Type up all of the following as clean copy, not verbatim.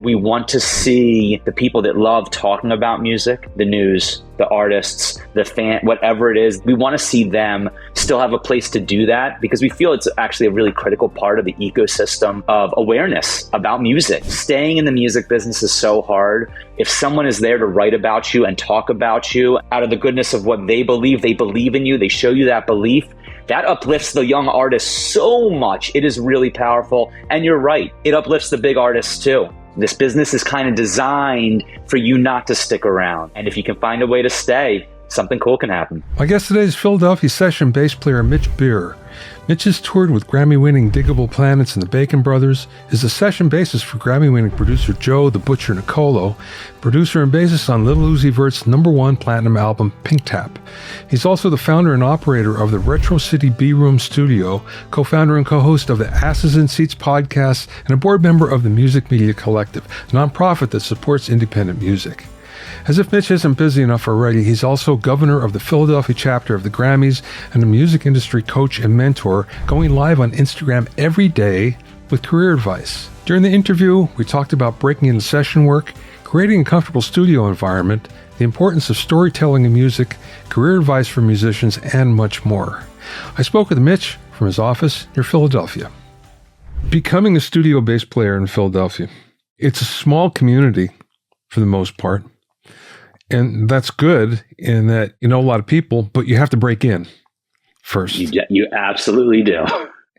We want to see the people that love talking about music, the news, the artists, the fan, whatever it is. We want to see them still have a place to do that because we feel it's actually a really critical part of the ecosystem of awareness about music. Staying in the music business is so hard. If someone is there to write about you and talk about you out of the goodness of what they believe in you, they show you that belief, that uplifts the young artists so much. It is really powerful. And you're right, it uplifts the big artists too. This business is kind of designed for you not to stick around. And if you can find a way to stay, something cool can happen. My guest today is Philadelphia session bass player Mitch Beer. Mitch has toured with Grammy-winning Digable Planets and the Bacon Brothers, is the session bassist for Grammy-winning producer Joe the Butcher Nicolo, producer and bassist on Lil Uzi Vert's #1 platinum album Pink Tap. He's also the founder and operator of the Retro City B-Room Studio, co-founder and co-host of the Asses in Seats podcast, and a board member of the Music Media Collective, a nonprofit that supports independent music. As if Mitch isn't busy enough already, he's also governor of the Philadelphia chapter of the Grammys and a music industry coach and mentor, going live on Instagram every day with career advice. During the interview, we talked about breaking into session work, creating a comfortable studio environment, the importance of storytelling in music, career advice for musicians, and much more. I spoke with Mitch from his office near Philadelphia. Becoming a studio bass player in Philadelphia, it's a small community for the most part. And that's good in that you know a lot of people, but you have to break in first. You absolutely do.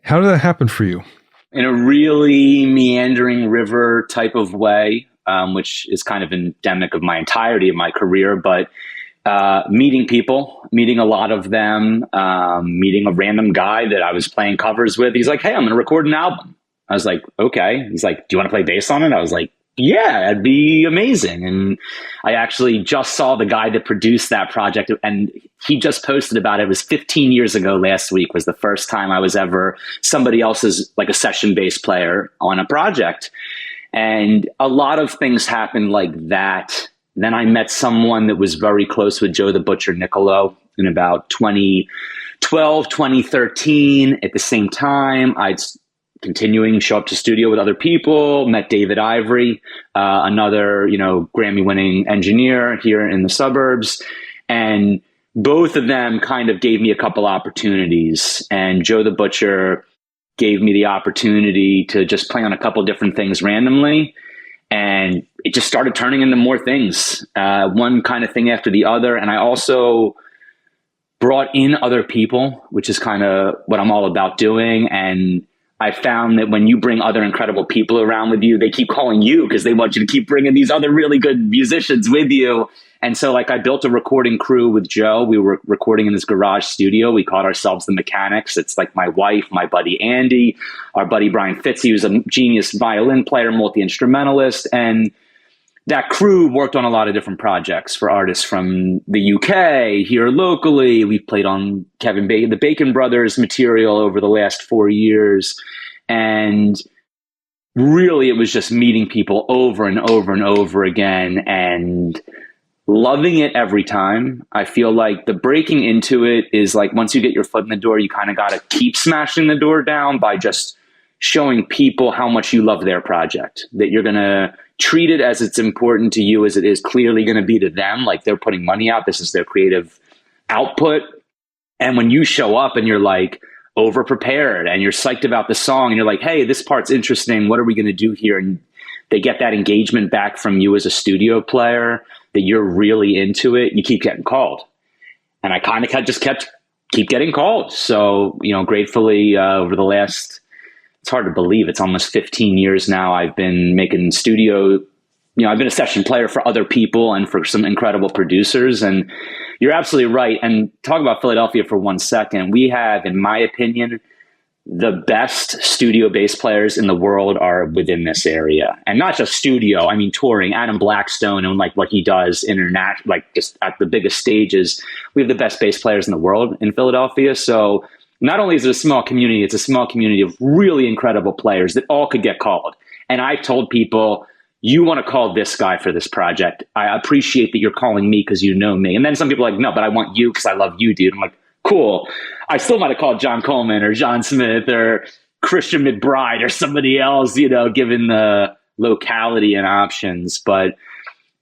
How did that happen for you? In a really meandering river type of way, which is kind of endemic of my entirety of my career, but meeting people, meeting a lot of them, meeting a random guy that I was playing covers with. He's like, hey, I'm going to record an album. I was like, okay. He's like, do you want to play bass on it? I was like, yeah, that'd be amazing. And I actually just saw the guy that produced that project, and he just posted about it. It was 15 years ago last week was the first time I was ever somebody else's, like a session bass player on a project. And a lot of things happened like that. Then I met someone that was very close with Joe the Butcher Nicolo in about 2012, 2013. At the same time, I'd continuing show up to studio with other people, met David Ivory, another, Grammy-winning engineer here in the suburbs. And both of them kind of gave me a couple opportunities. And Joe the Butcher gave me the opportunity to just play on a couple different things randomly. And it just started turning into more things, one kind of thing after the other. And I also brought in other people, which is kind of what I'm all about doing. And I found that when you bring other incredible people around with you, they keep calling you because they want you to keep bringing these other really good musicians with you. And so I built a recording crew with Joe. We were recording in this garage studio. We called ourselves the Mechanics. It's like my wife, my buddy Andy, our buddy Brian Fitzy, who's a genius violin player, multi-instrumentalist. And that crew worked on a lot of different projects for artists from the UK, here locally. We've played on the Bacon Brothers material over the last 4 years. And really, it was just meeting people over and over and over again and loving it every time. I feel like the breaking into it is like once you get your foot in the door, you kind of got to keep smashing the door down by just showing people how much you love their project, that you're going to treat it as it's important to you as it is clearly going to be to them. Like they're putting money out. This is their creative output. And when you show up and you're like over prepared and you're psyched about the song and you're like, hey, this part's interesting. What are we going to do here? And they get that engagement back from you as a studio player, that you're really into it. You keep getting called. And I kind of just keep getting called. So, gratefully over the last, it's hard to believe it's almost 15 years now. I've been making studio, I've been a session player for other people and for some incredible producers. And you're absolutely right. And talk about Philadelphia for 1 second. We have, in my opinion, the best studio bass players in the world are within this area. And not just studio, I mean touring. Adam Blackstone and like what he does international, like just at the biggest stages. We have the best bass players in the world in Philadelphia. So not only is it a small community, it's a small community of really incredible players that all could get called. And I've told people, you want to call this guy for this project. I appreciate that you're calling me because you know me. And then some people are like, no, but I want you because I love you, dude. I'm like, cool. I still might have called John Coleman or John Smith or Christian McBride or somebody else, given the locality and options, but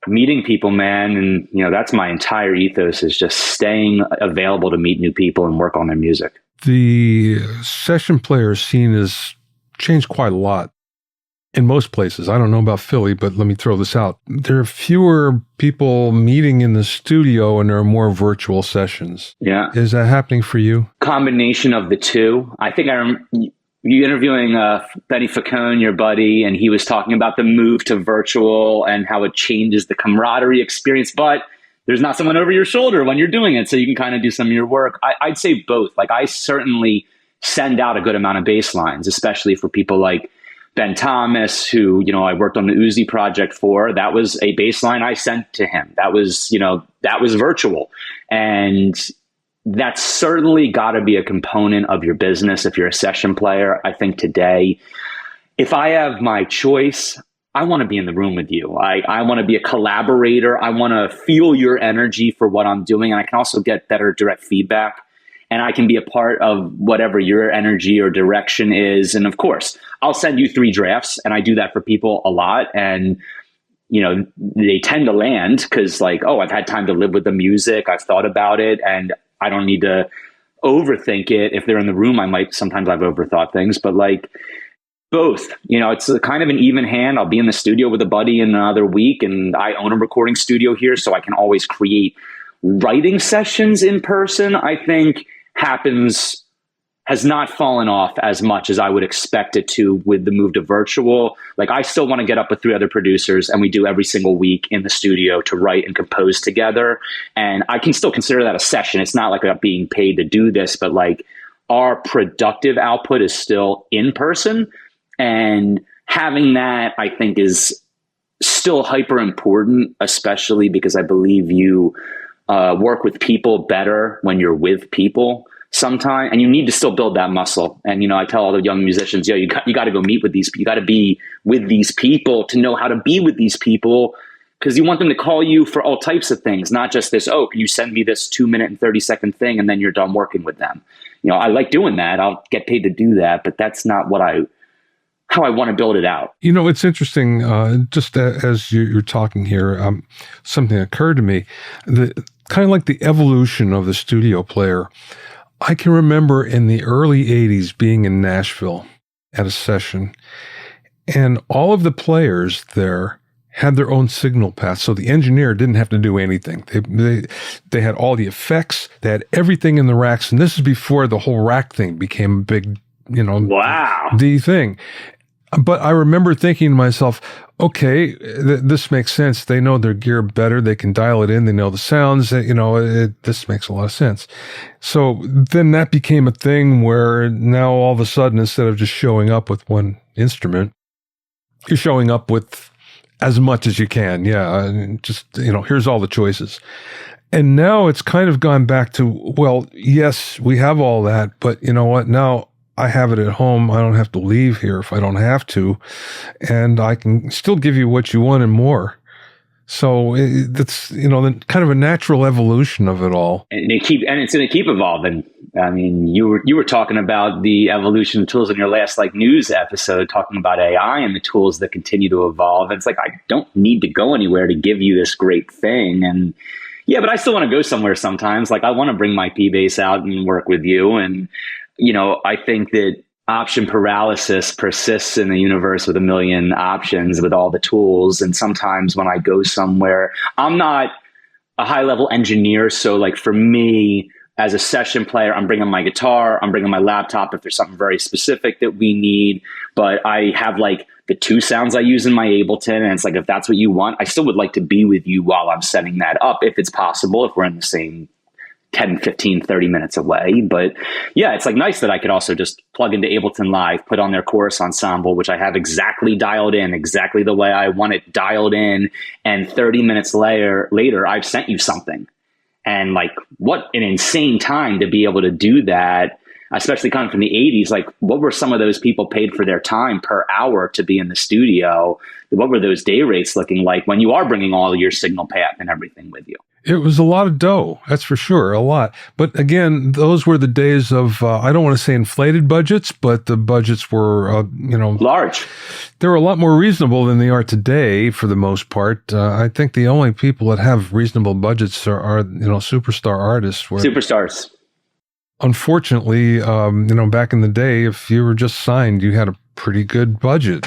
meeting people, man. And, that's my entire ethos, is just staying available to meet new people and work on their music. The session player scene has changed quite a lot in most places. I don't know about Philly, but let me throw this out. There are fewer people meeting in the studio and there are more virtual sessions. Yeah. Is that happening for you? Combination of the two. I think you interviewing Benny Facone, your buddy, and he was talking about the move to virtual and how it changes the camaraderie experience, but there's not someone over your shoulder when you're doing it, so you can kind of do some of your work. I'd say both. Like, I certainly send out a good amount of bass lines, especially for people like Ben Thomas, who, I worked on the Uzi project for. That was a bass line I sent to him. That was virtual. And that's certainly got to be a component of your business if you're a session player. I think today, if I have my choice, I want to be in the room with you. I want to be a collaborator. I want to feel your energy for what I'm doing. And I can also get better direct feedback. And I can be a part of whatever your energy or direction is. And of course, I'll send you 3 drafts. And I do that for people a lot. And they tend to land because, like, oh, I've had time to live with the music. I've thought about it. And I don't need to overthink it. If they're in the room, sometimes I've overthought things, but like both, it's a kind of an even hand. I'll be in the studio with a buddy in another week, and I own a recording studio here, so I can always create writing sessions in person. I think has not fallen off as much as I would expect it to with the move to virtual. Like, I still want to get up with 3 other producers, and we do every single week in the studio to write and compose together. And I can still consider that a session. It's not like I'm being paid to do this, but like, our productive output is still in person. And having that, I think, is still hyper important, especially because I believe you work with people better when you're with people sometimes, and you need to still build that muscle. And, I tell all the young musicians, you got to go meet with these, you got to be with these people to know how to be with these people, because you want them to call you for all types of things, not just this, oh, can you send me this 2-minute and 30-second thing, and then you're done working with them. I like doing that. I'll get paid to do that, but that's not how I want to build it out. It's interesting, just as you're talking here, something occurred to me, kind of like the evolution of the studio player. I can remember in the early 80s being in Nashville at a session, and all of the players there had their own signal path, so the engineer didn't have to do anything. They had all the effects, they had everything in the racks, and this is before the whole rack thing became a big, wow, the thing. But I remember thinking to myself, okay, this makes sense. They know their gear better. They can dial it in. They know the sounds. This makes a lot of sense. So then that became a thing where now all of a sudden, instead of just showing up with one instrument, you're showing up with as much as you can. Yeah. Just, here's all the choices. And now it's kind of gone back to, well, yes, we have all that, but you know what? Now I have it at home. I don't have to leave here if I don't have to, and I can still give you what you want and more. So that's kind of a natural evolution of it all. And it's going to keep evolving. I mean, you were talking about the evolution of tools in your last news episode, talking about AI and the tools that continue to evolve. And it's like, I don't need to go anywhere to give you this great thing. And yeah, but I still want to go somewhere sometimes. Like, I want to bring my P-Bass out and work with you. And I think that option paralysis persists in the universe with a million options with all the tools. And sometimes when I go somewhere, I'm not a high level engineer. So like for me as a session player, I'm bringing my guitar, I'm bringing my laptop if there's something very specific that we need. But I have like the 2 sounds I use in my Ableton. And it's like, if that's what you want, I still would like to be with you while I'm setting that up, if it's possible, if we're in the same 10, 15, 30 minutes away. But yeah, it's like nice that I could also just plug into Ableton Live, put on their chorus ensemble, which I have exactly dialed in, exactly the way I want it dialed in. And 30 minutes later, I've sent you something. And like, what an insane time to be able to do that. especially coming from the 80s, like what were some of those people paid for their time per hour to be in the studio? What were those day rates looking like when you are bringing all your signal path and everything with you? It was a lot of dough, that's for sure, a lot. But again, those were the days of, I don't want to say inflated budgets, but the budgets were, large. They were a lot more reasonable than they are today for the most part. I think the only people that have reasonable budgets are superstar artists. Superstars. Unfortunately, back in the day, if you were just signed, you had a pretty good budget.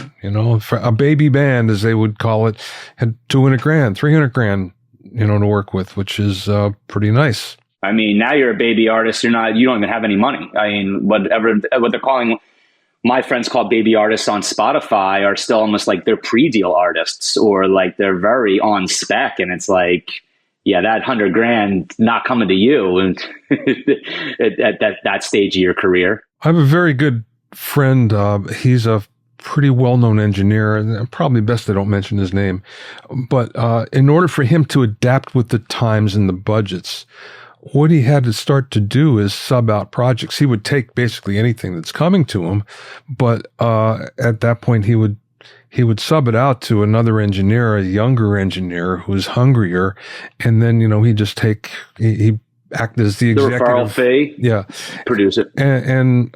For a baby band, as they would call it, had $200,000, $300,000, to work with, which is pretty nice. I mean, now you're a baby artist. You don't even have any money. I mean, what they're calling, my friends call baby artists on Spotify are still almost like they're pre-deal artists, or like they're very on spec. And it's like, yeah, that $100,000 not coming to you and at that stage of your career. I have a very good friend. He's a pretty well-known engineer, and probably best I don't mention his name. But in order for him to adapt with the times and the budgets, what he had to start to do is sub out projects. He would take basically anything that's coming to him, but at that point he would sub it out to another engineer, a younger engineer who's hungrier, and then he acted as the executive. The referral fee. Yeah. Produce it. And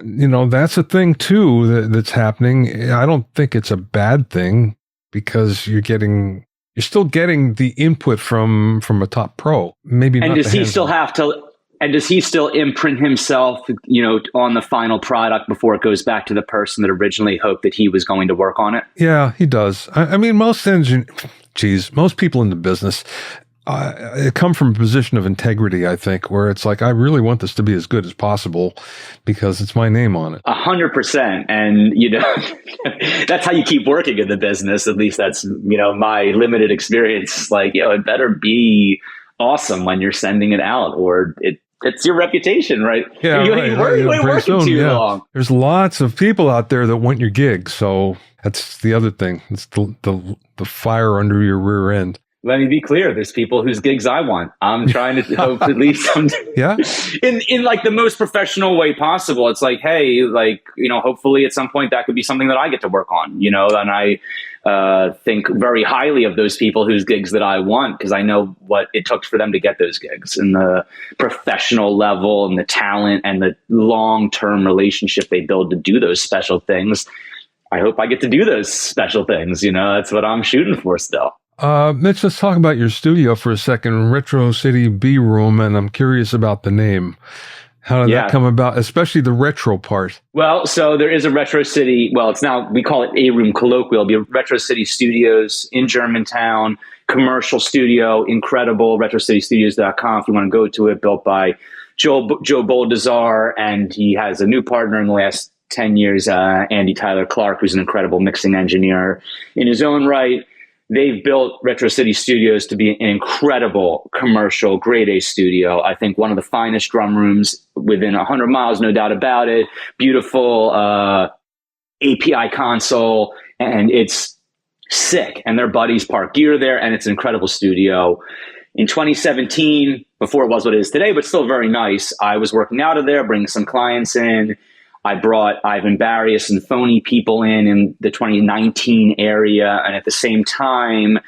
that's a thing too that's happening. I don't think it's a bad thing because you're still getting the input from a top pro. Maybe not. And does he still imprint himself, on the final product before it goes back to the person that originally hoped that he was going to work on it? Yeah, he does. I mean, most people in the business, it come from a position of integrity, I think, where it's like, I really want this to be as good as possible because it's my name on it. 100%. And, that's how you keep working in the business. At least that's, my limited experience. Like, it better be awesome when you're sending it out, or it's your reputation, right? Yeah, you ain't working too long. There's lots of people out there that want your gig. So that's the other thing. It's the fire under your rear end. Let me be clear. There's people whose gigs I want. I'm trying to hope at least yeah, in like the most professional way possible. It's like, hey, hopefully at some point that could be something that I get to work on, and I think very highly of those people whose gigs that I want, because I know what it took for them to get those gigs, and the professional level and the talent and the long-term relationship they build to do those special things. I hope I get to do those special things. That's what I'm shooting for still. Mitch, let's talk about your studio for a second, Retro City B Room, and I'm curious about the name. How did that come about, especially the retro part? Well, so there is a Retro City, it's now, we call it A Room colloquial, it'll be Retro City Studios in Germantown, commercial studio, incredible, retrocitystudios.com if you want to go to it, built by Joe Boldazar, and he has a new partner in the last 10 years, Andy Tyler Clark, who's an incredible mixing engineer in his own right. They've built Retro City Studios to be an incredible commercial grade A studio. I think one of the finest drum rooms within 100 miles, no doubt about it. Beautiful API console, and it's sick. And their buddies park gear there, and it's an incredible studio. In 2017, before it was what it is today, but still very nice, I was working out of there, bringing some clients in. I brought Ivan Barrios and Phony people in the 2019 area. And at the same time,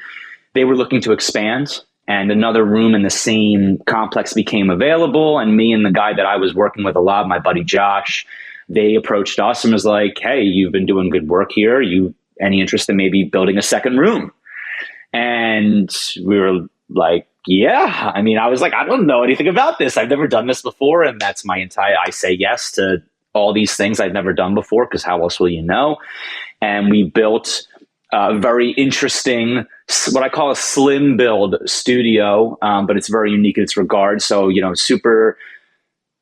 they were looking to expand, and another room in the same complex became available. And me and the guy that I was working with a lot, my buddy Josh, they approached us and was like, hey, you've been doing good work here. Any interest in maybe building a second room? And we were like, yeah. I mean, I was like, I don't know anything about this. I've never done this before. And that's I say yes to all these things I've never done before, because how else will you know? And we built a very interesting, what I call a slim build studio, but it's very unique in its regard. So, super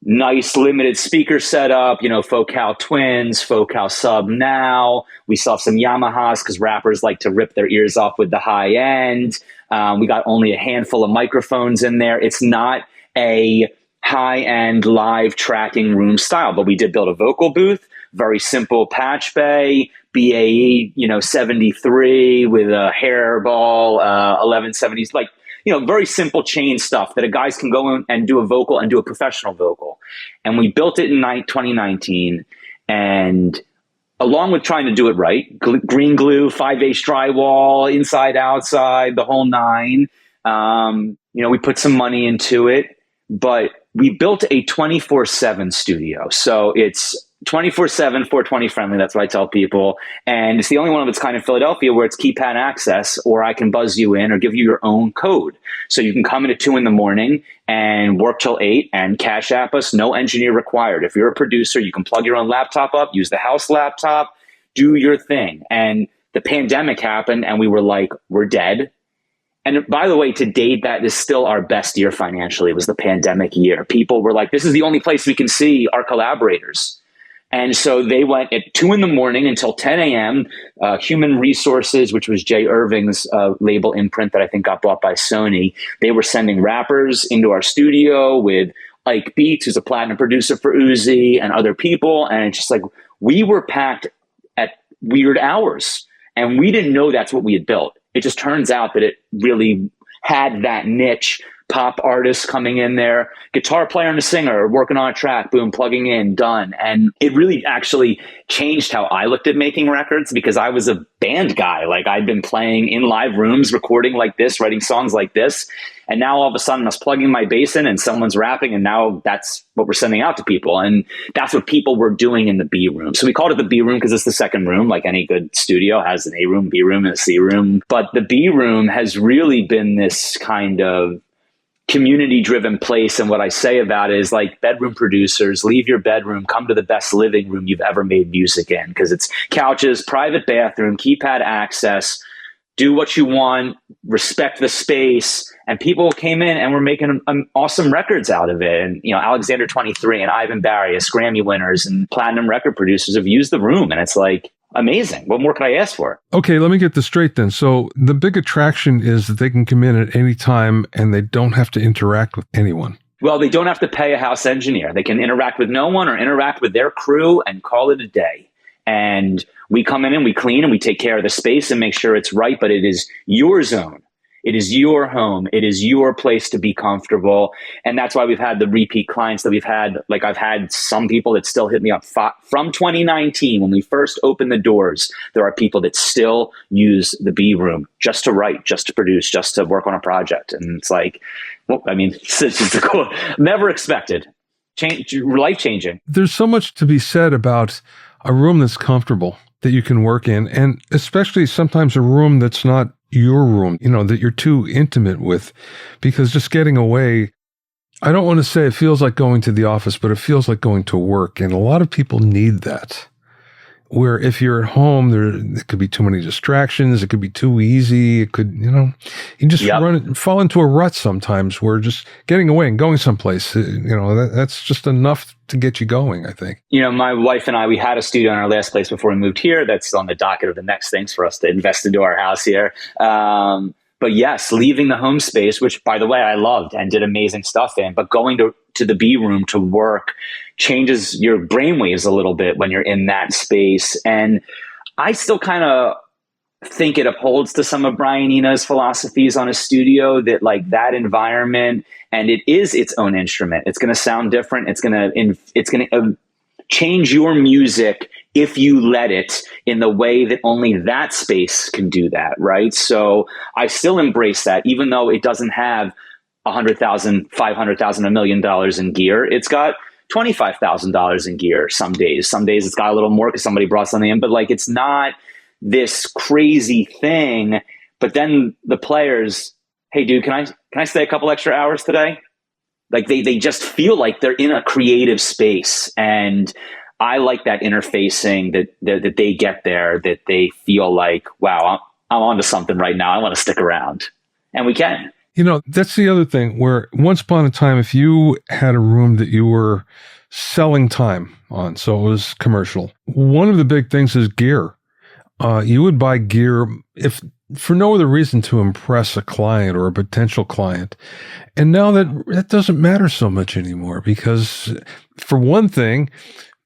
nice limited speaker setup, Focal Twins, Focal Sub Now. We saw some Yamahas because rappers like to rip their ears off with the high end. We got only a handful of microphones in there. It's not a high-end live tracking room style, but we did build a vocal booth, very simple patch bay, BAE, 73 with a hairball, 1170s. Like, very simple chain stuff that a guys can go in and do a vocal and do a professional vocal. And we built it in 2019. And along with trying to do it right, green glue, 5/8 drywall, inside, outside, the whole nine. We put some money into it, but we built a 24/7 studio. So it's 24/7, 420 friendly. That's what I tell people. And it's the only one of its kind in Philadelphia where it's keypad access, or I can buzz you in or give you your own code. So you can come in at 2 a.m. and work till 8 and Cash App us. No engineer required. If you're a producer, you can plug your own laptop up, use the house laptop, do your thing. And the pandemic happened and we were like, we're dead. And by the way, to date, that is still our best year financially. It was the pandemic year. People were like, this is the only place we can see our collaborators. And so they went at 2 a.m. until 10 a.m. Human Resources, which was Jay Irving's label imprint that I think got bought by Sony. They were sending rappers into our studio with Ike Beats, who's a platinum producer for Uzi, and other people. And it's just like, we were packed at weird hours. And we didn't know that's what we had built. It just turns out that it really had that niche. Pop artists coming in there, guitar player and a singer working on a track, boom, plugging in, done. And it really actually changed how I looked at making records, because I was a band guy. Like, I'd been playing in live rooms, recording like this, writing songs like this. And now all of a sudden I was plugging my bass in and someone's rapping, and now that's what we're sending out to people. And that's what people were doing in the B room. So we called it the B room because it's the second room. Like any good studio has an A room, B room, and a C room. But the B room has really been this kind of community-driven place. And what I say about it is, like, bedroom producers, leave your bedroom, come to the best living room you've ever made music in, because it's couches, private bathroom, keypad access, do what you want, respect the space. And people came in and were making awesome records out of it. And, Alexander 23 and Ivan Barrios, Grammy winners and platinum record producers have used the room. And it's like, amazing. What more could I ask for? Okay, let me get this straight then. So the big attraction is that they can come in at any time and they don't have to interact with anyone. Well, they don't have to pay a house engineer. They can interact with no one or interact with their crew and call it a day. And we come in and we clean and we take care of the space and make sure it's right. But it is your zone. It is your home. It is your place to be comfortable. And that's why we've had the repeat clients that we've had. Like, I've had some people that still hit me up from 2019 when we first opened the doors. There are people that still use the B room just to write, just to produce, just to work on a project. And it's like, well, I mean, it's a cool, never expected. Life-changing. There's so much to be said about a room that's comfortable that you can work in, and especially sometimes a room that's not your room, that you're too intimate with, because just getting away, I don't want to say it feels like going to the office, but it feels like going to work. And a lot of people need that. Where if you're at home, there could be too many distractions. It could be too easy. It could, you just fall into a rut sometimes where just getting away and going someplace, that's just enough to get you going, I think. My wife and I, we had a studio in our last place before we moved here. That's on the docket of the next things for us to invest into our house here. But yes, leaving the home space, which, by the way, I loved and did amazing stuff in, but going to the B room to work changes your brainwaves a little bit when you're in that space. And I still kind of think it upholds to some of Brian Eno's philosophies on a studio, that like that environment, and it is its own instrument. It's going to sound different. It's going to change your music if you let it, in the way that only that space can do that, right? So I still embrace that, even though it doesn't have $100,000, $500,000, $1 million in gear. It's got $25,000 in gear some days. Some days it's got a little more because somebody brought something in, but like, it's not this crazy thing. But then the players, hey dude, can I stay a couple extra hours today? Like they just feel like they're in a creative space. And I like that interfacing that they get there, that they feel like, wow, I'm onto something right now. I want to stick around. And we can. That's the other thing, where once upon a time, if you had a room that you were selling time on, so it was commercial, one of the big things is gear. You would buy gear if for no other reason to impress a client or a potential client. And now that doesn't matter so much anymore, because for one thing,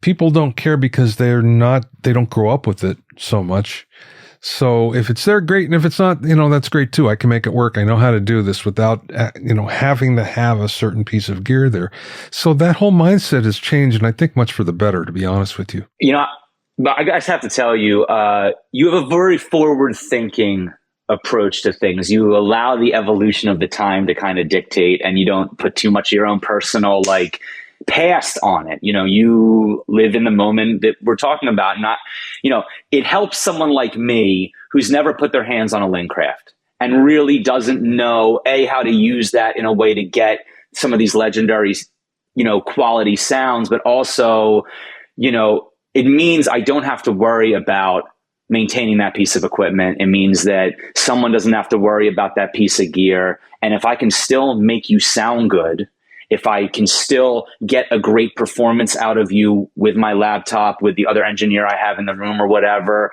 people don't care because they don't grow up with it so much. So if it's there, great. And if it's not, that's great too. I can make it work. I know how to do this without, having to have a certain piece of gear there. So that whole mindset has changed, and I think much for the better, to be honest with you. But I just have to tell you, you have a very forward-thinking approach to things. You allow the evolution of the time to kind of dictate, and you don't put too much of your own personal past on it. You live in the moment that we're talking about. Not, it helps someone like me who's never put their hands on a Lincraft and really doesn't know how to use that in a way to get some of these legendary, quality sounds, but also, it means I don't have to worry about maintaining that piece of equipment. It means that someone doesn't have to worry about that piece of gear. And if I can still make you sound good, if I can still get a great performance out of you with my laptop, with the other engineer I have in the room or whatever,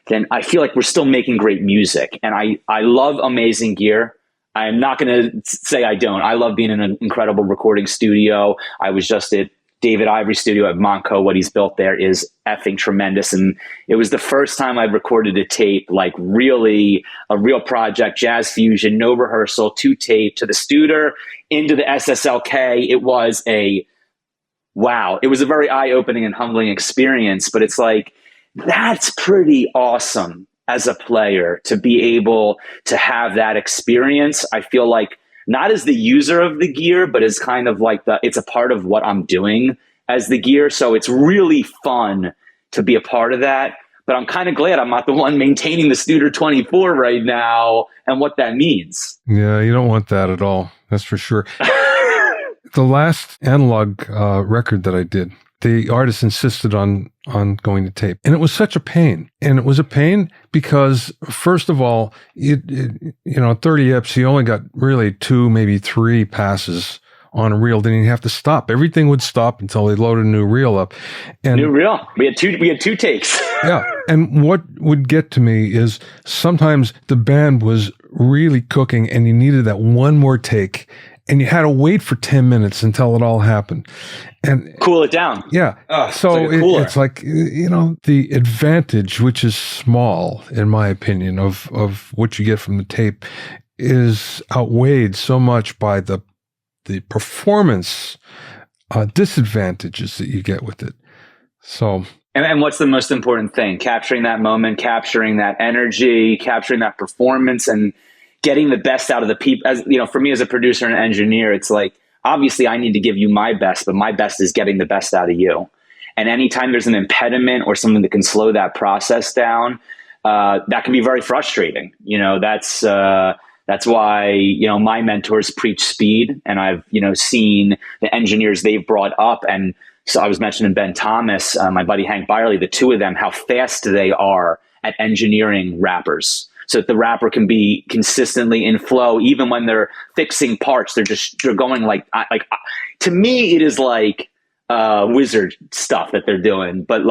then I feel like we're still making great music. And I love amazing gear. I'm not going to say I don't. I love being in an incredible recording studio. I was just at David Ivory's studio at Montco. What he's built there is effing tremendous. And it was the first time I recorded a tape, really a real project, jazz fusion, no rehearsal, 2 tape to the Studer, into the SSLK. It was wow. It was a very eye-opening and humbling experience, but it's that's pretty awesome as a player to be able to have that experience. I feel like not as the user of the gear, but as kind of it's a part of what I'm doing as the gear. So it's really fun to be a part of that. But I'm kind of glad I'm not the one maintaining the Studer 24 right now and what that means. Yeah, you don't want that at all. That's for sure. The last analog record that I did, the artist insisted on going to tape. And it was such a pain. And it was a pain because, first of all, 30 EPs, you only got really 2, maybe 3 passes on a reel. Then you have to stop. Everything would stop until they loaded a new reel up. And new reel. We had 2 takes. Yeah. And what would get to me is sometimes the band was really cooking and you needed that one more take. And you had to wait for 10 minutes until it all happened. And cool it down. Yeah. So it's the advantage, which is small, in my opinion, of what you get from the tape is outweighed so much by the performance disadvantages that you get with it. So. And what's the most important thing? Capturing that moment, capturing that energy, capturing that performance, and getting the best out of the people. As for me as a producer and engineer, it's obviously I need to give you my best, but my best is getting the best out of you. And anytime there's an impediment or something that can slow that process down, that can be very frustrating. That's why, my mentors preach speed, and I've, seen the engineers they've brought up. And so I was mentioning Ben Thomas, my buddy Hank Byerly, the 2 of them, how fast they are at engineering rappers. So that the rapper can be consistently in flow, even when they're fixing parts. They're going to me, it is wizard stuff that they're doing. But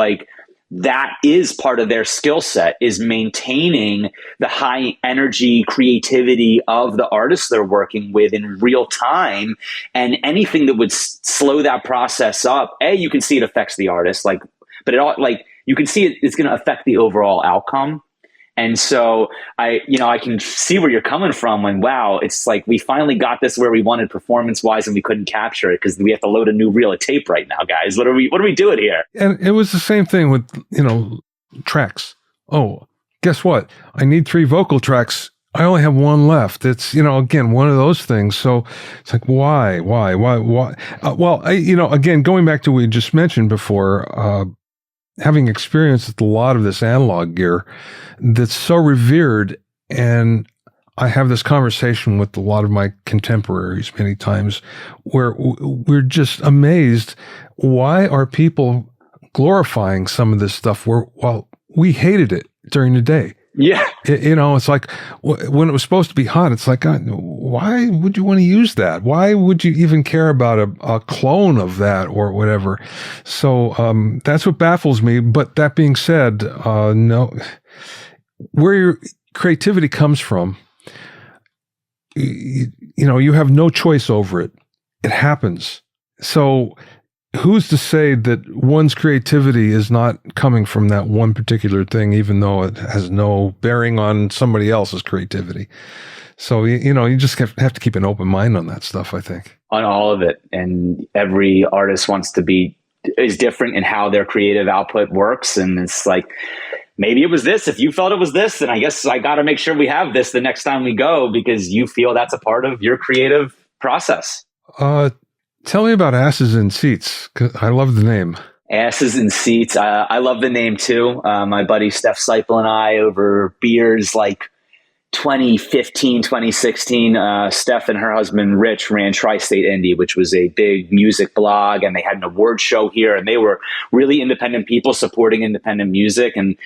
that is part of their skill set, is maintaining the high energy creativity of the artists they're working with in real time. And anything that would slow that process up, you can see it affects the artist, but it all you can see it's going to affect the overall outcome. And so I can see where you're coming from when, wow, it's we finally got this where we wanted performance wise and we couldn't capture it because we have to load a new reel of tape right now, guys. What are we doing here? And it was the same thing with, tracks. Oh, guess what? I need 3 vocal tracks. I only have 1 left. It's, again, one of those things. So it's why? Again, going back to what we just mentioned before, having experienced with a lot of this analog gear that's so revered, and I have this conversation with a lot of my contemporaries many times where we're just amazed. Why are people glorifying some of this stuff while we hated it during the day? Yeah. It's when it was supposed to be hot, it's why would you want to use that? Why would you even care about a clone of that or whatever? So that's what baffles me. But that being said, no, where your creativity comes from, you have no choice over it. It happens. So who's to say that one's creativity is not coming from that one particular thing, even though it has no bearing on somebody else's creativity? So, you just have to keep an open mind on that stuff, I think. On all of it. And every artist is different in how their creative output works. And it's like, maybe it was this. If you felt it was this, then I guess I got to make sure we have this the next time we go, because you feel that's a part of your creative process. Tell me about Asses in Seats, 'cause I love the name. Asses in Seats. I love the name too. My buddy Steph Seipel and I, over beers like 2015, 2016, Steph and her husband Rich ran Tri-State Indie, which was a big music blog, and they had an award show here, and they were really independent people supporting independent music. And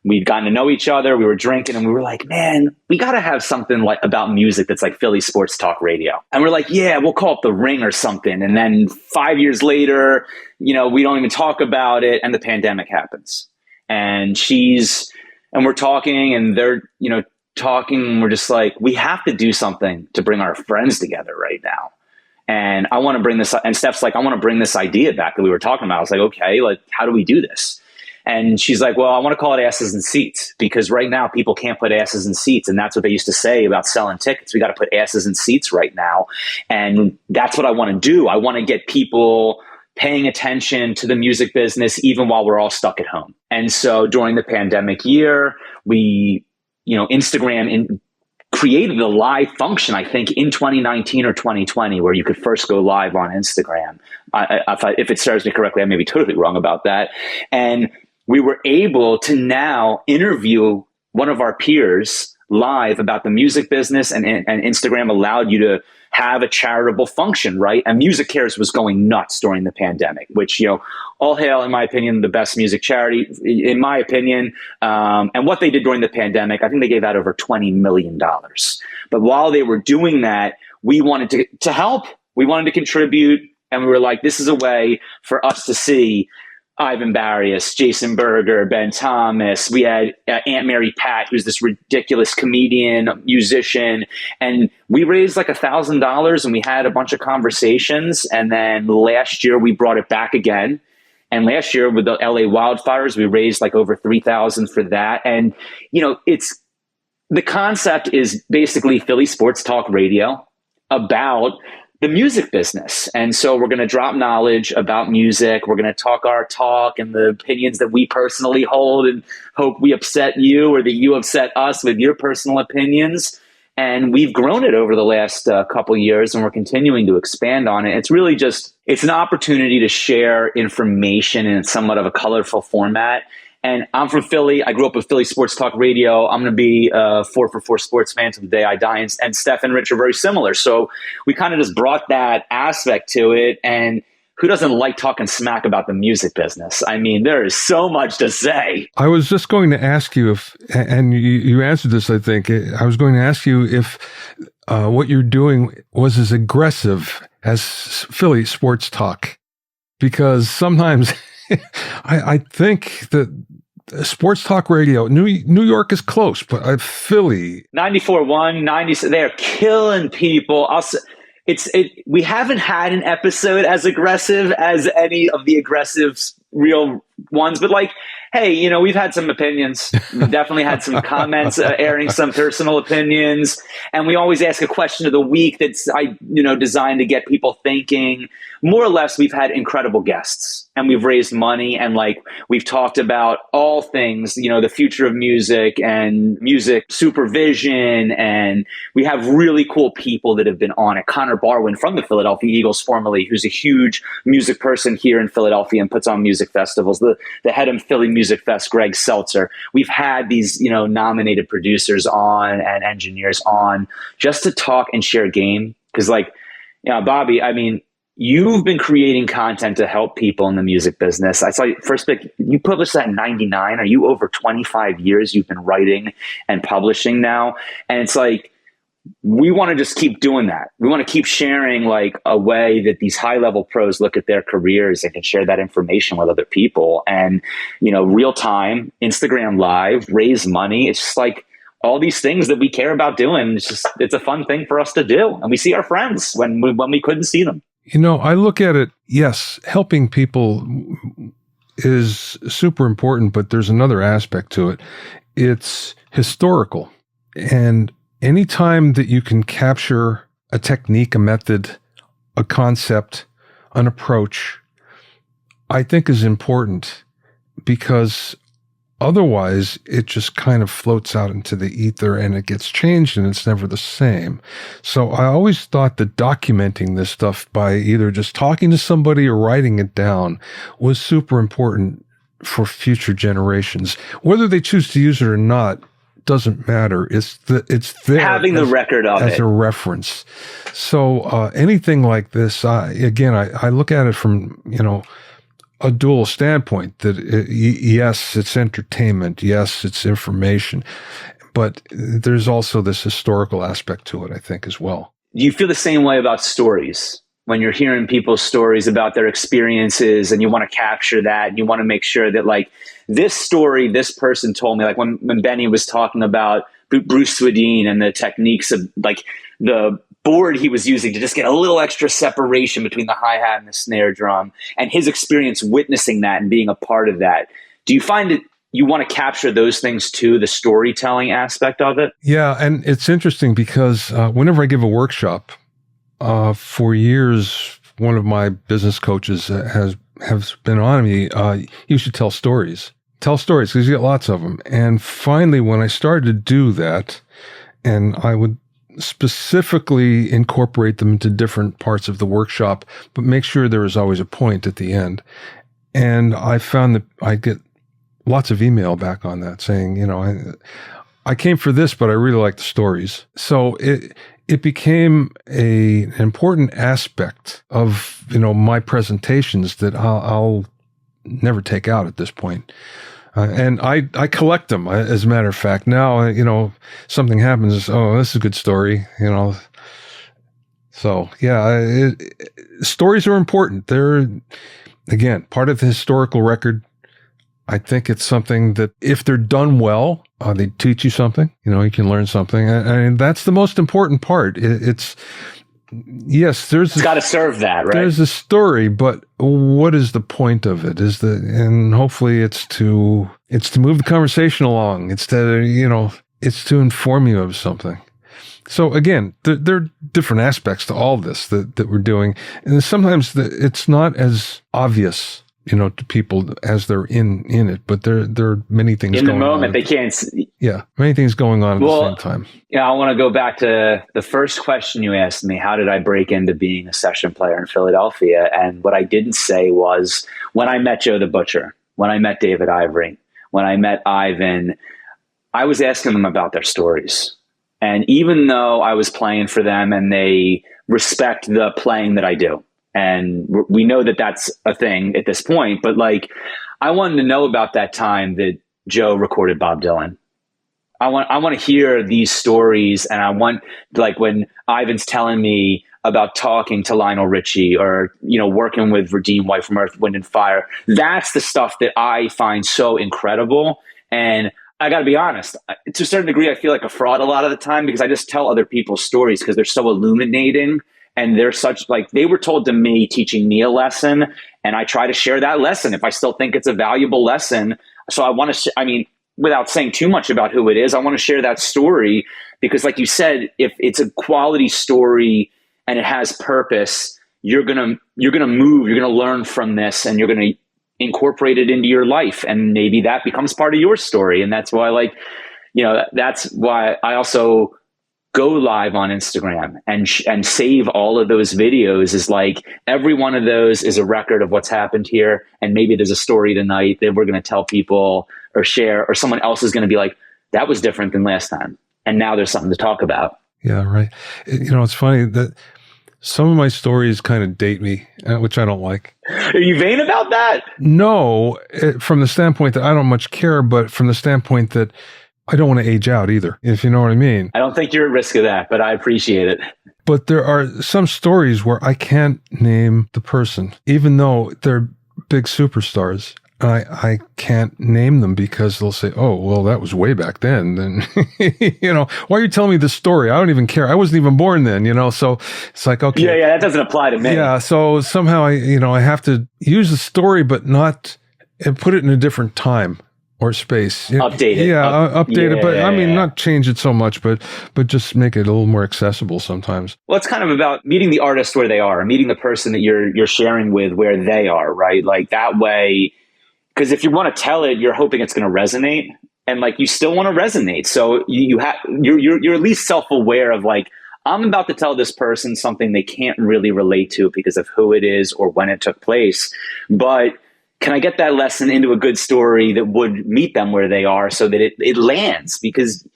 we'd gotten to know each other. We were drinking, and we were like, man, we got to have something like about music that's like Philly sports talk radio. And we're like, yeah, we'll call it The Ring or something. And then 5 years later, we don't even talk about it, and the pandemic happens. And we're talking, and they're, talking, and we're just like, we have to do something to bring our friends together right now. And I want to bring this, and Steph's like, I want to bring this idea back that we were talking about. I was like, okay, like, how do we do this? And she's like, well, I want to call it Asses in Seats, because right now people can't put asses in seats. And that's what they used to say about selling tickets. We got to put asses in seats right now. And that's what I want to do. I want to get people paying attention to the music business, even while we're all stuck at home. And so during the pandemic year, we, Instagram created a live function, I think, in 2019 or 2020, where you could first go live on Instagram. If it serves me correctly, I may be totally wrong about that. And we were able to now interview one of our peers live about the music business, and Instagram allowed you to have a charitable function, right? And Music Cares was going nuts during the pandemic, which, all hail, in my opinion, the best music charity, in my opinion. And what they did during the pandemic, I think they gave out over $20 million. But while they were doing that, we wanted to help. We wanted to contribute. And we were like, this is a way for us to see Ivan Barrios, Jason Berger, Ben Thomas. We had Aunt Mary Pat, who's this ridiculous comedian, musician. And we raised like $1,000, and we had a bunch of conversations. And then last year we brought it back again. And last year with the LA wildfires, we raised like over $3,000 for that. And, the concept is basically Philly sports talk radio about the music business. And so we're going to drop knowledge about music. We're going to talk our talk and the opinions that we personally hold, and hope we upset you, or that you upset us with your personal opinions. And we've grown it over the last couple of years, and we're continuing to expand on it. It's really it's an opportunity to share information in somewhat of a colorful format. And I'm from Philly. I grew up with Philly Sports Talk Radio. I'm going to be a 4for4 sports fan to the day I die. And Steph and Rich are very similar. So we kind of just brought that aspect to it. And who doesn't like talking smack about the music business? I mean, there is so much to say. I was just going to ask you and you answered this, I think. I was going to ask you if what you're doing was as aggressive as Philly Sports Talk. Because sometimes I think that sports talk radio, New York is close, but Philly. 94.1, 90, they're killing people. We haven't had an episode as aggressive as any of the aggressive real ones, but like, hey, we've had some opinions. We've definitely had some comments airing some personal opinions. And we always ask a question of the week that's designed to get people thinking. More or less, we've had incredible guests, and we've raised money, and like we've talked about all things, the future of music and music supervision. And we have really cool people that have been on it. Connor Barwin from the Philadelphia Eagles, formerly, who's a huge music person here in Philadelphia and puts on music festivals. The head of Philly Music Fest, Greg Seltzer. We've had these, nominated producers on and engineers on just to talk and share game. Because Bobby, I mean, you've been creating content to help people in the music business. I saw you first pick, you published that in 99. Are you over 25 years you've been writing and publishing now? And it's like, we want to just keep doing that. We want to keep sharing like a way that these high level pros look at their careers and can share that information with other people. And, real time, Instagram Live, raise money. It's just like all these things that we care about doing. It's a fun thing for us to do. And we see our friends when we couldn't see them. I look at it, yes, helping people is super important, but there's another aspect to it. It's historical. And anytime that you can capture a technique, a method, a concept, an approach, I think is important, because otherwise it just kind of floats out into the ether and it gets changed and it's never the same. So I always thought that documenting this stuff by either just talking to somebody or writing it down was super important for future generations. Whether they choose to use it or not doesn't matter. It's there, having the record of as it a reference. So anything like this, I look at it from a dual standpoint, that yes, it's entertainment, yes, it's information, but there's also this historical aspect to it, I think, as well. Do you feel the same way about stories? When you're hearing people's stories about their experiences and you want to capture that, and you want to make sure that, like, this story, this person told me, like when Benny was talking about Bruce Swedien and the techniques of, like, the board he was using to just get a little extra separation between the hi-hat and the snare drum, and his experience witnessing that and being a part of that. Do you find that you want to capture those things too, the storytelling aspect of it? Yeah, and it's interesting because whenever I give a workshop, for years, one of my business coaches has been on me, you should tell stories. Tell stories, because you get lots of them. And finally, when I started to do that, and I would specifically incorporate them into different parts of the workshop, but make sure there was always a point at the end. And I found that I get lots of email back on that saying, I came for this, but I really like the stories. So it became an important aspect of, my presentations that I'll never take out at this point. And I collect them, as a matter of fact. Now, something happens, oh, this is a good story, So, yeah, stories are important. They're, again, part of the historical record. I think it's something that if they're done well, they teach you something. You can learn something. And that's the most important part. It's got to serve that, right? There's a story, but what is the point of it? And hopefully it's to move the conversation along. It's to inform you of something. So again, there are different aspects to all this that we're doing. And sometimes it's not as obvious, to people as they're in it, but there are many things going on. In the moment, they can't see. Yeah, many things going on at the same time. Yeah, I want to go back to the first question you asked me. How did I break into being a session player in Philadelphia? And what I didn't say was, when I met Joe the Butcher, when I met David Ivory, when I met Ivan, I was asking them about their stories. And even though I was playing for them and they respect the playing that I do, and we know that that's a thing at this point, but, like, I wanted to know about that time that Joe recorded Bob Dylan. I want to hear these stories, and I want, like, when Ivan's telling me about talking to Lionel Richie or, working with Radim White from Earth, Wind and Fire. That's the stuff that I find so incredible. And I got to be honest, to a certain degree, I feel like a fraud a lot of the time, because I just tell other people's stories because they're so illuminating. And they're such, like, they were told to me, teaching me a lesson, and I try to share that lesson if I still think it's a valuable lesson. So I want to, without saying too much about who it is, I want to share that story because, like you said, if it's a quality story and it has purpose, you're gonna move, you're gonna learn from this, and you're gonna incorporate it into your life, and maybe that becomes part of your story. And that's why, that's why I also go live on Instagram and save all of those videos. Is like, every one of those is a record of what's happened here. And maybe there's a story tonight that we're going to tell people or share, or someone else is going to be like, that was different than last time. And now there's something to talk about. Yeah, right. It's funny that some of my stories kind of date me, which I don't like. Are you vain about that? No, from the standpoint that I don't much care, but from the standpoint that I don't want to age out either, if you know what I mean. I don't think you're at risk of that, but I appreciate it. But there are some stories where I can't name the person, even though they're big superstars. I can't name them because they'll say, "Oh, well, that was way back then." Then, why are you telling me this story? I don't even care. I wasn't even born then, So it's like, okay, Yeah, that doesn't apply to me. Yeah, so somehow I have to use the story, but not and put it in a different time or space. Update it. Yeah, update it, but Yeah. not change it so much, but just make it a little more accessible sometimes. Well, it's kind of about meeting the artist where they are, meeting the person that you're sharing with where they are, right? Like that way. Because if you want to tell it, you're hoping it's going to resonate, and like you still want to resonate. So you're at least self-aware of like, I'm about to tell this person something they can't really relate to because of who it is or when it took place. But can I get that lesson into a good story that would meet them where they are so that it lands? Because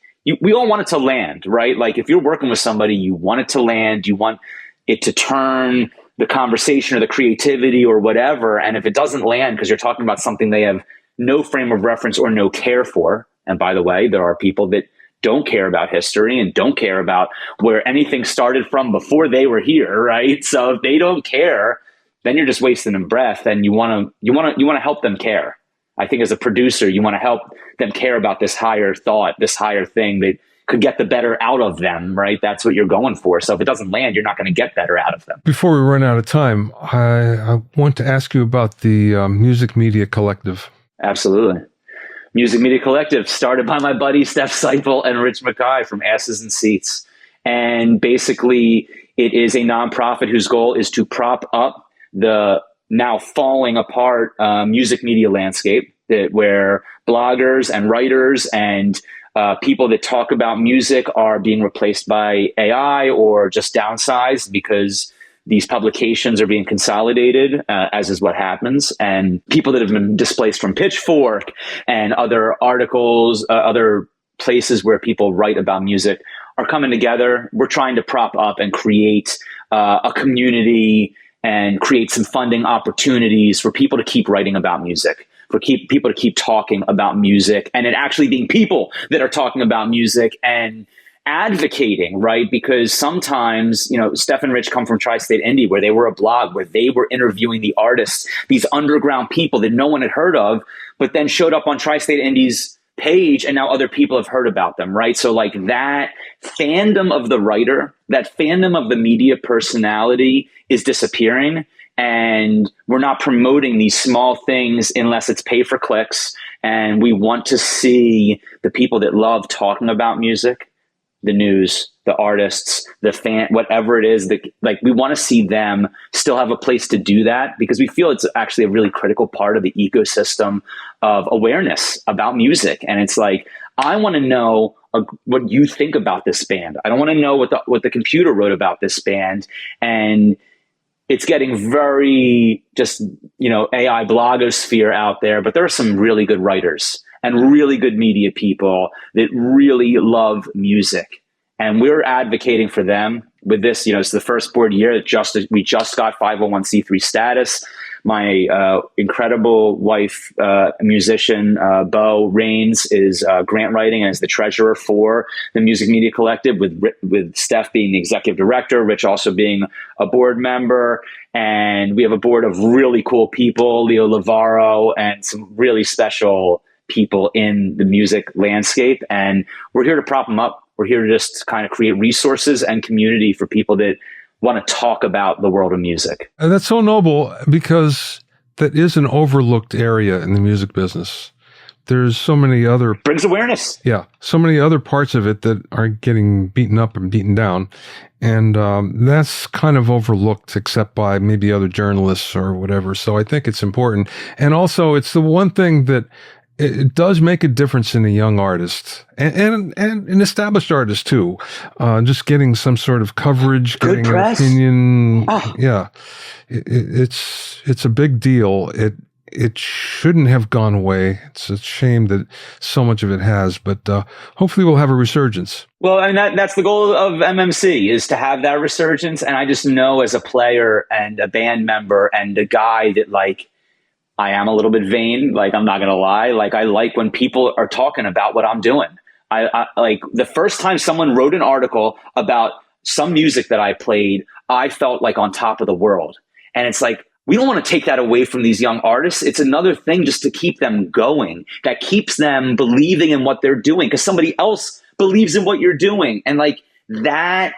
we all want it to land, right? Like if you're working with somebody, you want it to land, you want it to turn the conversation or the creativity or whatever. And if it doesn't land because you're talking about something they have no frame of reference or no care for, and by the way, there are people that don't care about history and don't care about where anything started from before they were here, right? So if they don't care, then you're just wasting them breath, and you want to help them care. I think as a producer, you want to help them care about this higher thought, this higher thing that could get the better out of them, right? That's what you're going for. So if it doesn't land, you're not going to get better out of them. Before we run out of time, I want to ask you about the Music Media Collective. Absolutely. Music Media Collective, started by my buddy Steph Seipel and Rich Mackay from Asses and Seats. And basically, it is a nonprofit whose goal is to prop up the now falling apart music media landscape, where bloggers and writers and people that talk about music are being replaced by AI or just downsized because these publications are being consolidated, as is what happens. And people that have been displaced from Pitchfork and other articles, other places where people write about music are coming together. We're trying to prop up and create a community and create some funding opportunities for people to keep writing about music, for people to keep talking about music, and it actually being people that are talking about music and advocating, right? Because sometimes, Steph and Rich come from Tri-State Indie, where they were a blog, where they were interviewing the artists, these underground people that no one had heard of, but then showed up on Tri-State Indie's page, and now other people have heard about them, right? So like that fandom of the writer, that fandom of the media personality is disappearing, and we're not promoting these small things unless it's pay for clicks. And we want to see the people that love talking about music, the news, the artists, the fan, whatever it is, we want to see them still have a place to do that, because we feel it's actually a really critical part of the ecosystem of awareness about music. And it's like, I want to know what you think about this band. I don't want to know what the computer wrote about this band. And it's getting very just, AI blogosphere out there, but there are some really good writers and really good media people that really love music. And we're advocating for them with this. It's the first board year that we just got 501c3 status. My incredible wife, musician, Bo Rains, is grant writing and is the treasurer for the Music Media Collective, with Steph being the executive director, Rich also being a board member. And we have a board of really cool people, Leo Lavaro, and some really special people in the music landscape. And we're here to prop them up. We're here to just kind of create resources and community for people that want to talk about the world of music. And that's so noble, because that is an overlooked area in the music business. There's so many other... Brings awareness. Yeah. So many other parts of it that are getting beaten up and beaten down. And that's kind of overlooked, except by maybe other journalists or whatever. So I think it's important. And also, it's the one thing that it does make a difference in a young artist and an established artist too. Just getting some sort of coverage, Good getting press. an opinion. Oh. Yeah. It's a big deal. It shouldn't have gone away. It's a shame that so much of it has, but hopefully we'll have a resurgence. Well, I mean, that's the goal of MMC, is to have that resurgence. And I just know, as a player and a band member and a guy, that I am a little bit vain. I'm not going to lie. I like when people are talking about what I'm doing. I like the first time someone wrote an article about some music that I played, I felt like on top of the world. And it's like, we don't want to take that away from these young artists. It's another thing just to keep them going, that keeps them believing in what they're doing because somebody else believes in what you're doing. And like that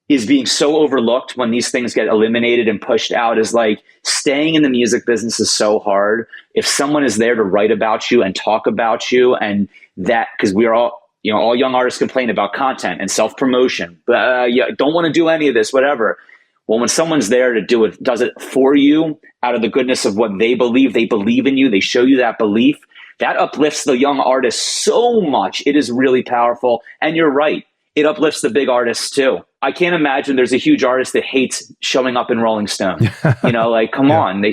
is being so overlooked when these things get eliminated and pushed out, is like staying in the music business is so hard. If someone is there to write about you and talk about you, and that, because we're all, all young artists complain about content and self-promotion, but don't want to do any of this, whatever. Well, when someone's there to do it, does it for you out of the goodness of what they believe in you, they show you that belief, that uplifts the young artist so much. It is really powerful. And you're right, it uplifts the big artists too. I can't imagine there's a huge artist that hates showing up in Rolling Stone. Like, come on.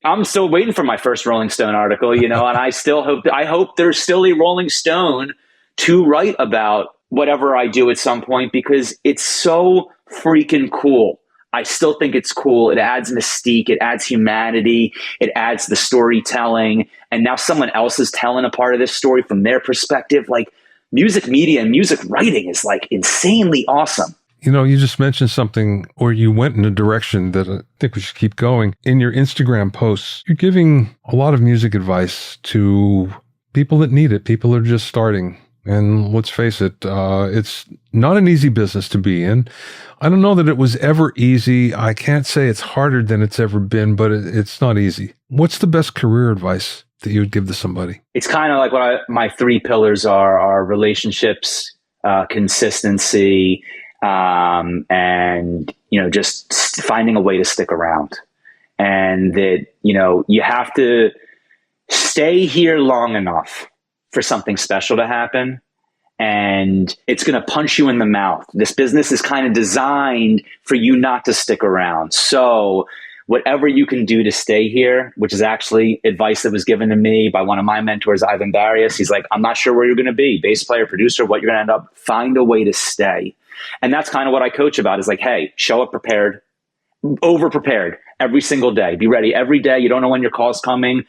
I'm still waiting for my first Rolling Stone article, and I hope there's still a Rolling Stone to write about whatever I do at some point, because it's so freaking cool. I still think it's cool. It adds mystique. It adds humanity. It adds the storytelling. And now someone else is telling a part of this story from their perspective. Like, music media and music writing is like insanely awesome. You just mentioned something, or you went in a direction that I think we should keep going. In your Instagram posts, you're giving a lot of music advice to people that need it, people that are just starting. And let's face it, it's not an easy business to be in. I don't know that it was ever easy. I can't say it's harder than it's ever been, but it's not easy. What's the best career advice that you would give to somebody? It's kind of like what my three pillars are relationships, consistency, and, just finding a way to stick around. And that, you have to stay here long enough for something special to happen. And it's going to punch you in the mouth. This business is kind of designed for you not to stick around. So whatever you can do to stay here, which is actually advice that was given to me by one of my mentors, Ivan Barrios. He's like, I'm not sure where you're going to be, bass player, producer, what you're going to end up, find a way to stay. And that's kind of what I coach about, is like, hey, show up prepared, over prepared every single day. Be ready every day. You don't know when your call's coming.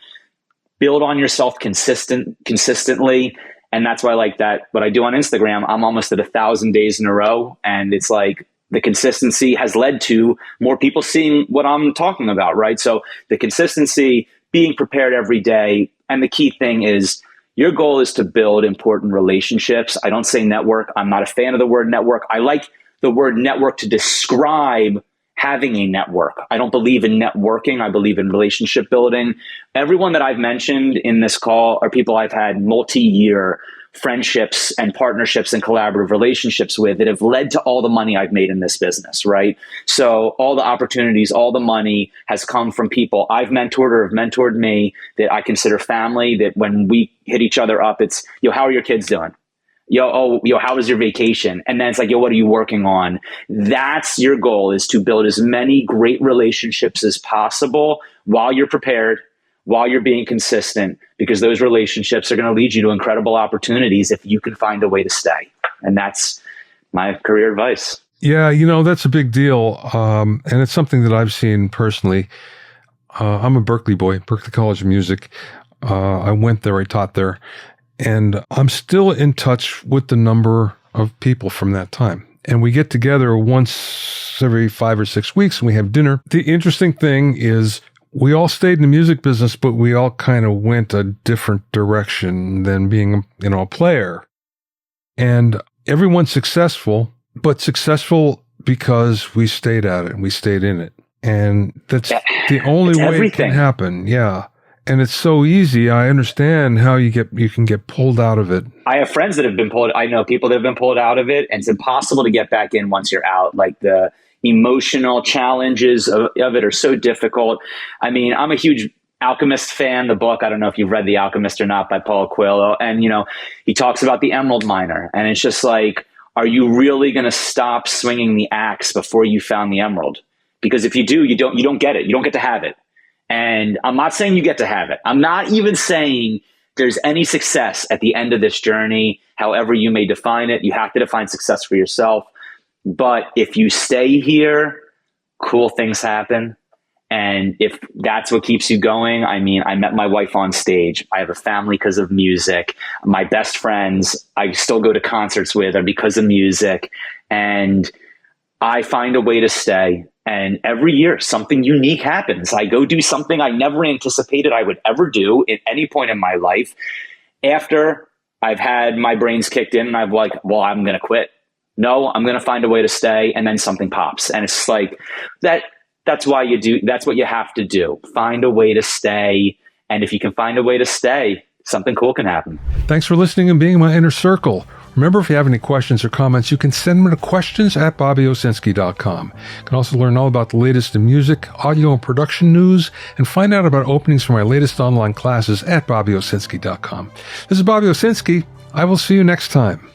Build on yourself consistently. And that's why I like that. What I do on Instagram, I'm almost at 1,000 days in a row. And it's like the consistency has led to more people seeing what I'm talking about, right? So the consistency, being prepared every day. And the key thing is your goal is to build important relationships. I don't say network. I'm not a fan of the word network. I like the word network to describe having a network. I don't believe in networking. I believe in relationship building. Everyone that I've mentioned in this call are people I've had multi-year friendships and partnerships and collaborative relationships with that have led to all the money I've made in this business, right? So all the opportunities, all the money has come from people I've mentored or have mentored me that I consider family, that when we hit each other up, it's, how are your kids doing? How was your vacation? And then it's like, what are you working on? That's your goal, is to build as many great relationships as possible while you're prepared, while you're being consistent, because those relationships are going to lead you to incredible opportunities if you can find a way to stay. And that's my career advice. Yeah, that's a big deal. And it's something that I've seen personally. I'm a Berkeley boy, Berkeley College of Music. I went there, I taught there. And I'm still in touch with the number of people from that time. And we get together once every 5 or 6 weeks and we have dinner. The interesting thing is we all stayed in the music business, but we all kind of went a different direction than being, a player. And everyone's successful, but successful because we stayed at it and we stayed in it. And that's the only way it can happen. Yeah. And it's so easy. I understand how you can get pulled out of it. I have friends that have been pulled. I know people that have been pulled out of it, and it's impossible to get back in once you're out. Like the emotional challenges of it are so difficult. I mean, I'm a huge Alchemist fan, the book. I don't know if you've read The Alchemist or not by Paulo Coelho. And, he talks about the emerald miner. And it's just like, are you really going to stop swinging the axe before you found the emerald? Because if you do, you don't get it. You don't get to have it. And I'm not saying you get to have it. I'm not even saying there's any success at the end of this journey. However you may define it, you have to define success for yourself. But if you stay here, cool things happen. And if that's what keeps you going, I mean, I met my wife on stage. I have a family because of music. My best friends, I still go to concerts with, are because of music. And I find a way to stay. And every year, something unique happens. I go do something I never anticipated I would ever do at any point in my life. After I've had my brains kicked in and I'm like, well, I'm going to quit. No, I'm going to find a way to stay. And then something pops. And it's like that's why you do. That's what you have to do. Find a way to stay. And if you can find a way to stay, something cool can happen. Thanks for listening and being in my inner circle. Remember, if you have any questions or comments, you can send them to questions@bobbyowsinski.com. You can also learn all about the latest in music, audio, and production news, and find out about openings for my latest online classes at bobbyowsinski.com. This is Bobby Owsinski. I will see you next time.